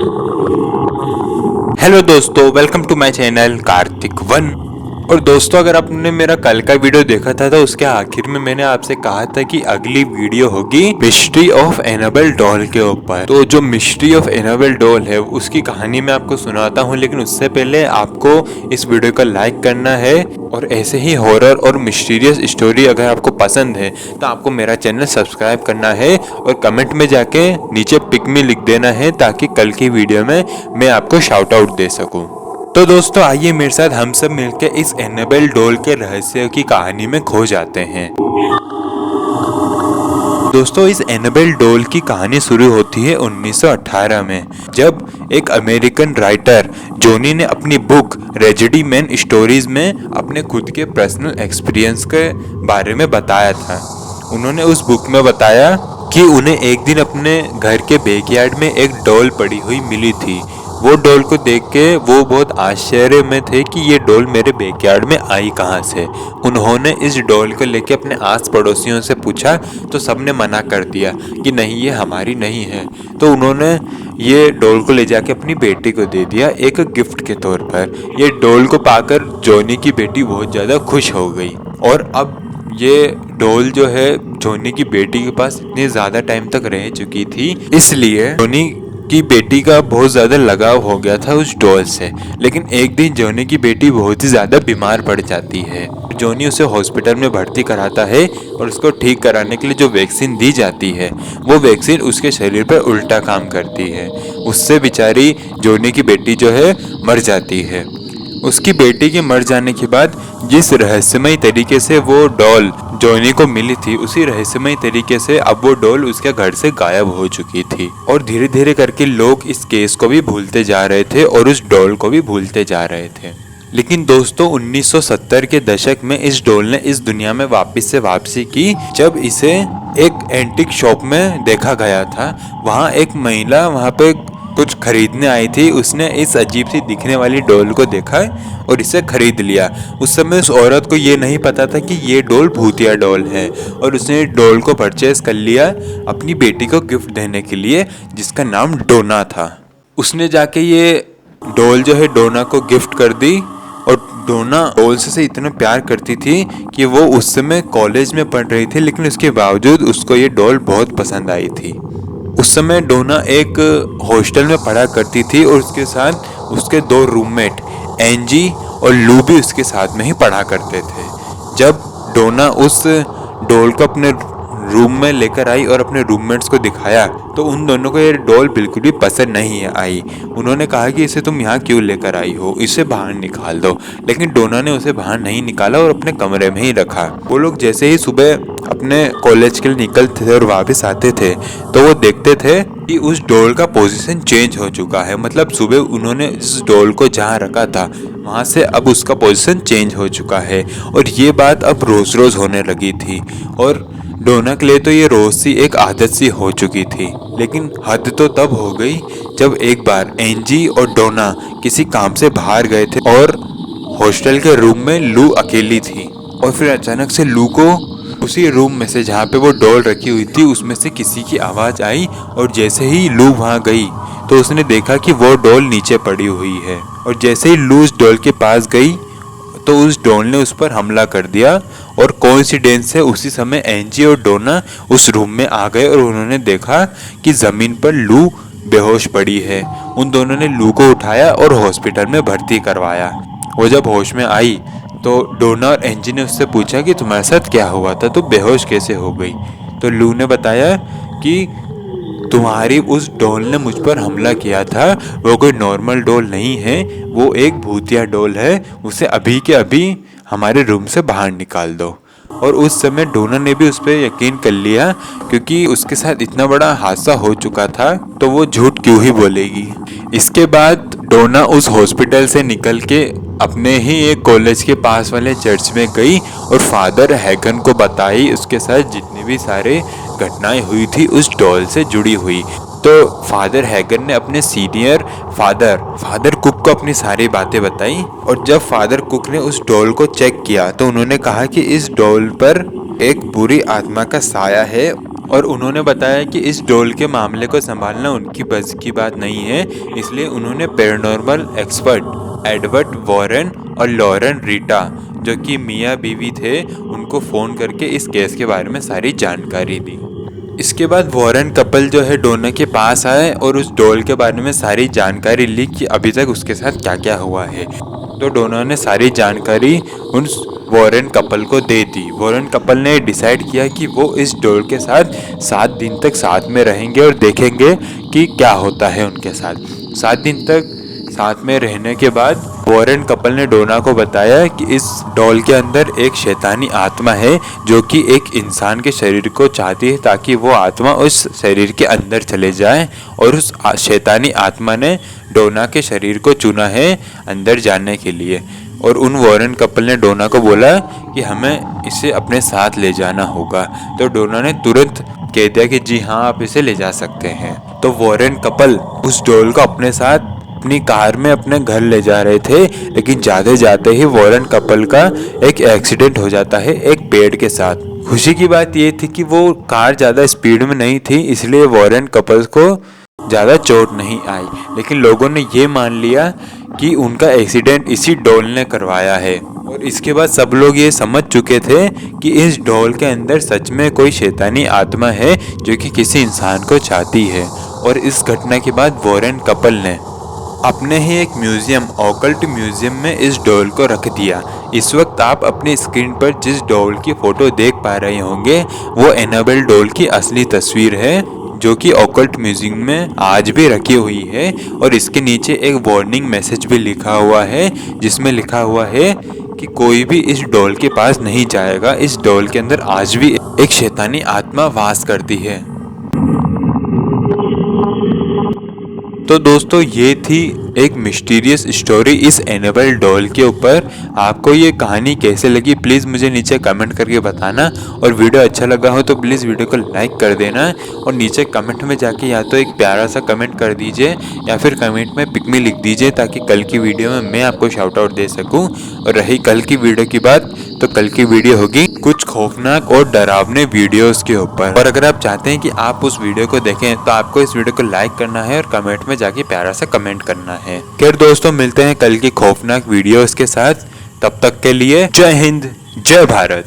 Hello दोस्तों, welcome to my channel Kartik one. और दोस्तों, अगर आपने मेरा कल का वीडियो देखा था तो उसके आखिर में मैंने आपसे कहा था कि अगली वीडियो होगी मिस्ट्री ऑफ एनाबेल डॉल के ऊपर। तो जो मिस्ट्री ऑफ एनाबेल डॉल है उसकी कहानी मैं आपको सुनाता हूँ, लेकिन उससे पहले आपको इस वीडियो को लाइक करना है। और ऐसे ही हॉरर और मिस्टीरियस स्टोरी अगर आपको पसंद है तो आपको मेरा चैनल सब्सक्राइब करना है और कमेंट में जाके नीचे पिक मी लिख देना है, ताकि कल की वीडियो में मैं आपको शाउट आउट दे सकूं। तो दोस्तों, आइए मेरे साथ हम सब मिलकर इस एनाबेल डॉल के रहस्य की कहानी में खो जाते हैं। दोस्तों, इस एनाबेल डॉल की कहानी शुरू होती है 1918 में, जब एक अमेरिकन राइटर जोनी ने अपनी बुक ट्रेजेडी मैन स्टोरीज में अपने खुद के पर्सनल एक्सपीरियंस के बारे में बताया था। उन्होंने उस बुक में बताया कि उन्हें एक दिन अपने घर के बैकयार्ड में एक डॉल पड़ी हुई मिली थी। वो डॉल को देख के वो बहुत आश्चर्य में थे कि ये डॉल मेरे बैकयार्ड में आई कहाँ से। उन्होंने इस डॉल को लेके अपने आस पड़ोसियों से पूछा तो सबने मना कर दिया कि नहीं, ये हमारी नहीं है। तो उन्होंने ये डॉल को ले जाके अपनी बेटी को दे दिया एक गिफ्ट के तौर पर। ये डॉल को पाकर जॉनी की बेटी बहुत ज़्यादा खुश हो गई। और अब ये डॉल जो है जॉनी की बेटी के पास इतने ज़्यादा टाइम तक रह चुकी थी, इसलिए जॉनी की बेटी का बहुत ज़्यादा लगाव हो गया था उस डॉल से। लेकिन एक दिन जॉनी की बेटी बहुत ही ज़्यादा बीमार पड़ जाती है। जॉनी उसे हॉस्पिटल में भर्ती कराता है और उसको ठीक कराने के लिए जो वैक्सीन दी जाती है वो वैक्सीन उसके शरीर पर उल्टा काम करती है। उससे बेचारी जॉनी की बेटी जो है मर जाती है। उसकी बेटी के मर जाने के बाद जिस रहस्यमय तरीके से वो डॉल जॉनी को मिली थी, उसी रहस्यमय तरीके से अब वो डॉल उसके घर से गायब हो चुकी थी। और धीरे धीरे करके लोग इस केस को भी भूलते जा रहे थे और उस डॉल को भी भूलते जा रहे थे। लेकिन दोस्तों, 1970 के दशक में इस डॉल ने इस दुनिया में वापस से वापसी की, जब इसे एक एंटीक शॉप में देखा गया था। वहाँ एक महिला वहाँ पे कुछ खरीदने आई थी। उसने इस अजीब सी दिखने वाली डॉल को देखा और इसे खरीद लिया। उस समय उस औरत को ये नहीं पता था कि ये डॉल भूतिया डॉल है, और उसने डॉल को परचेज कर लिया अपनी बेटी को गिफ्ट देने के लिए, जिसका नाम डोना था। उसने जाके ये डॉल जो है डोना को गिफ्ट कर दी। और डोना डॉल से इतना प्यार करती थी कि वो उस समय कॉलेज में पढ़ रही थी, लेकिन उसके बावजूद उसको ये डॉल बहुत पसंद आई थी। उस समय डोना एक हॉस्टल में पढ़ा करती थी और उसके साथ उसके दो रूममेट एंजी और लू भी उसके साथ में ही पढ़ा करते थे। जब डोना उस डॉल को अपने रूम में लेकर आई और अपने रूममेट्स को दिखाया तो उन दोनों को ये डॉल बिल्कुल भी पसंद नहीं आई। उन्होंने कहा कि इसे तुम यहाँ क्यों लेकर आई हो, इसे बाहर निकाल दो। लेकिन डोना ने उसे बाहर नहीं निकाला और अपने कमरे में ही रखा। वो लोग जैसे ही सुबह अपने कॉलेज के लिए निकलते थे और वापस आते थे तो वो देखते थे कि उस डॉल का पोजीशन चेंज हो चुका है। मतलब सुबह उन्होंने इस डॉल को जहाँ रखा था वहाँ से अब उसका पोजीशन चेंज हो चुका है। और ये बात अब रोज रोज होने लगी थी, और डोना के लिए तो ये रोज सी एक आदत सी हो चुकी थी। लेकिन हद तो तब हो गई जब एक बार एंजी और डोना किसी काम से बाहर गए थे और हॉस्टल के रूम में लू अकेली थी। और फिर अचानक से लू को उसी रूम में से जहाँ पे वो डॉल रखी हुई थी उसमें से किसी की आवाज़ आई, और जैसे ही लू वहाँ गई तो उसने देखा कि वो डॉल नीचे पड़ी हुई है। और जैसे ही लू उस डॉल के पास गई तो उस डॉल ने उस पर हमला कर दिया। और कोइंसिडेंस से उसी समय एंजी और डोना उस रूम में आ गए और उन्होंने देखा कि ज़मीन पर लू बेहोश पड़ी है। उन दोनों ने लू को उठाया और हॉस्पिटल में भर्ती करवाया। वो जब होश में आई तो डोना और एंजी ने उससे पूछा कि तुम्हारे साथ क्या हुआ था, तो बेहोश कैसे हो गई। तो लू ने बताया कि तुम्हारी उस डॉल ने मुझ पर हमला किया था, वो कोई नॉर्मल डॉल नहीं है, वो एक भूतिया डॉल है, उसे अभी के अभी हमारे रूम से बाहर निकाल दो। और उस समय डोना ने भी उस पर यकीन कर लिया, क्योंकि उसके साथ इतना बड़ा हादसा हो चुका था तो वो झूठ क्यों ही बोलेगी। इसके बाद डोना उस हॉस्पिटल से निकल के अपने ही एक कॉलेज के पास वाले चर्च में गई और फादर हैगन को बताई उसके साथ जितनी भी सारे घटनाएं हुई थी उस डॉल से जुड़ी हुई। तो फादर हैगन ने अपने सीनियर फादर कुक को अपनी सारी बातें बताई। और जब फादर कुक ने उस डॉल को चेक किया तो उन्होंने कहा कि इस डॉल पर एक बुरी आत्मा का साया है और उन्होंने बताया कि इस डॉल के मामले को संभालना उनकी बस की बात नहीं है, इसलिए उन्होंने पैरानॉर्मल एक्सपर्ट एडवर्ड वॉरेन और लॉरेन रीटा, जो कि मियाँ बीवी थे, उनको फ़ोन करके इस केस के बारे में सारी जानकारी दी। इसके बाद वॉरेन कपल जो है डोना के पास आए और उस डॉल के बारे में सारी जानकारी ली कि अभी तक उसके साथ क्या क्या हुआ है। तो डोना ने सारी जानकारी उन वॉरेन कपल को दे दी। वॉरेन कपल ने डिसाइड किया कि वो इस डॉल के साथ 7 दिन तक साथ में रहेंगे और देखेंगे कि क्या होता है उनके साथ। 7 दिन तक साथ में रहने के बाद वॉरेन कपल ने डोना को बताया कि इस डॉल के अंदर एक शैतानी आत्मा है जो कि एक इंसान के शरीर को चाहती है ताकि वो आत्मा उस शरीर के अंदर चले जाए, और उस शैतानी आत्मा ने डोना के शरीर को चुना है अंदर जाने के लिए। और उन वॉरेन कपल ने डोना को बोला कि हमें इसे अपने साथ ले जाना होगा। तो डोना ने तुरंत कह दिया कि जी हाँ, आप इसे ले जा सकते हैं। तो वॉरेन कपल उस डॉल को अपने साथ अपनी कार में अपने घर ले जा रहे थे, लेकिन जाते जाते ही वॉरेन कपल का एक एक्सीडेंट हो जाता है एक पेड़ के साथ। खुशी की बात यह थी कि वो कार ज़्यादा स्पीड में नहीं थी, इसलिए वॉरेन कपल को ज़्यादा चोट नहीं आई, लेकिन लोगों ने ये मान लिया कि उनका एक्सीडेंट इसी डॉल ने करवाया है। और इसके बाद सब लोग ये समझ चुके थे कि इस डॉल के अंदर सच में कोई शैतानी आत्मा है जो कि किसी इंसान को चाहती है। और इस घटना के बाद वॉरेन कपल ने अपने ही एक म्यूजियम, ऑकल्ट म्यूजियम में इस डॉल को रख दिया। इस वक्त आप अपनी स्क्रीन पर जिस डॉल की फोटो देख पा रहे होंगे वो एनाबेल डॉल की असली तस्वीर है, जो कि ऑकल्ट म्यूजियम में आज भी रखी हुई है। और इसके नीचे एक वार्निंग मैसेज भी लिखा हुआ है, जिसमें लिखा हुआ है कि कोई भी इस डॉल के पास नहीं जाएगा। इस डॉल के अंदर आज भी एक शैतानी आत्मा वास करती है। तो दोस्तों, ये थी एक मिस्टीरियस स्टोरी इस एनाबेल डॉल के ऊपर। आपको ये कहानी कैसे लगी प्लीज़ मुझे नीचे कमेंट करके बताना, और वीडियो अच्छा लगा हो तो प्लीज़ वीडियो को लाइक कर देना, और नीचे कमेंट में जाके या तो एक प्यारा सा कमेंट कर दीजिए या फिर कमेंट में पिक मी लिख दीजिए, ताकि कल की वीडियो में मैं आपको शाउट आउट दे सकूँ। और रही कल की वीडियो की बात, तो कल की वीडियो होगी कुछ खौफनाक और डरावने वीडियोस के ऊपर। और अगर आप चाहते हैं कि आप उस वीडियो को देखें तो आपको इस वीडियो को लाइक करना है और कमेंट में जाके प्यारा सा कमेंट करना है। खैर दोस्तों, मिलते हैं कल की खौफनाक वीडियोस के साथ। तब तक के लिए जय हिंद, जय भारत।